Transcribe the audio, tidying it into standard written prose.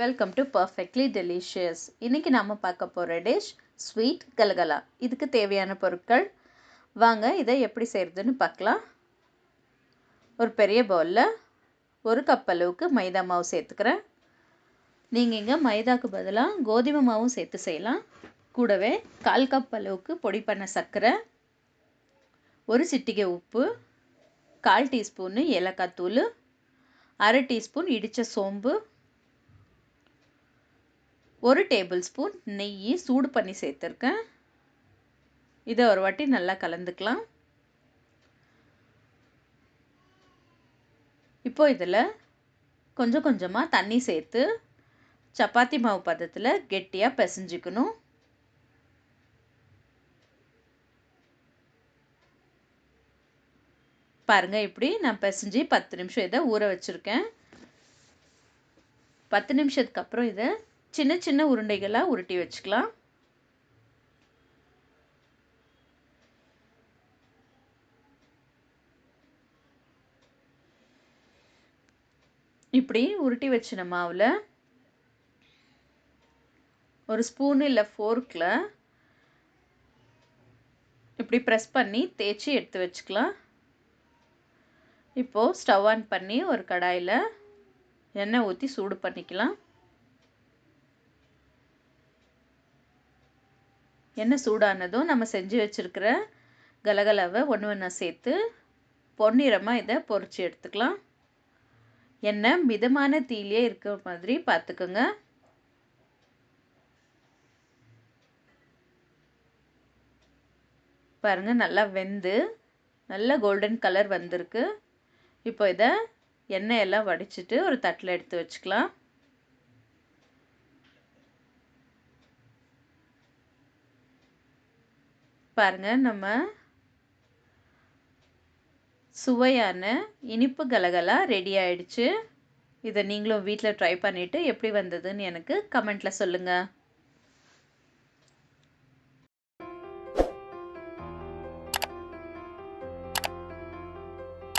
Welcome to perfectly delicious. இன்றைக்கி நம்ம பார்க்க போகிற டிஷ் ஸ்வீட் கலகலா. இதுக்கு தேவையான பொருட்கள் வாங்க இதை எப்படி செய்கிறதுன்னு பார்க்கலாம். ஒரு பெரிய பவுலில் 1 கப் அளவுக்கு மைதா மாவு சேர்த்துக்கிறேன். நீங்கள் இங்கே மைதாக்கு பதிலாக கோதுமை மாவும் சேர்த்து செய்யலாம். கூடவே 1/4 கப் அளவுக்கு பொடி பண்ண சர்க்கரை, 1 சிட்டிகை உப்பு, 1/4 டீஸ்பூனு ஏலக்காய் தூள், 1/2 டீஸ்பூன் இடித்த சோம்பு, 1 டேபிள் ஸ்பூன் நெய் சூடு பண்ணி சேர்த்துருக்கேன். இதை ஒரு வாட்டி நல்லா கலந்துக்கலாம். இப்போ இதில் கொஞ்சம் கொஞ்சமாக தண்ணி சேர்த்து சப்பாத்தி மாவு பதத்தில் கெட்டியாக பிசைஞ்சிக்கணும். பாருங்கள், இப்படி நான் பிசைஞ்சு 10 நிமிஷம் இதை ஊற வச்சுருக்கேன். 10 நிமிஷத்துக்கு அப்புறம் இதை சின்ன சின்ன உருண்டைகளாக உருட்டி வச்சுக்கலாம். இப்படி உருட்டி வச்சின மாவில் ஒரு ஸ்பூன் இல்லை ஃபோர்க்கில் இப்படி ப்ரெஸ் பண்ணி தேய்ச்சி எடுத்து வச்சுக்கலாம். இப்போது ஸ்டவ் ஆன் பண்ணி ஒரு கடாயில் எண்ணெய் ஊற்றி சூடு பண்ணிக்கலாம். எண்ணெய் சூடானதும் நம்ம செஞ்சு வச்சுருக்கிற கலகலாவை ஒன்று சேர்த்து பொன்னிறமாக இதை பொரிச்சு எடுத்துக்கலாம். எண்ணெய் மிதமான தீயிலே இருக்கிற மாதிரி பார்த்துக்கோங்க. பாருங்கள், நல்லா வெந்து நல்ல கோல்டன் கலர் வந்திருக்கு. இப்போ இதை எண்ணெயெல்லாம் வடிச்சிட்டு ஒரு தட்டில் எடுத்து வச்சுக்கலாம். பாருங்கள், நம்ம சுவையான இனிப்பு கலகலா ரெடி ஆயிடுச்சு. இதை நீங்களும் வீட்டில் ட்ரை பண்ணிவிட்டு எப்படி வந்ததுன்னு எனக்கு கமெண்ட்டில் சொல்லுங்கள்.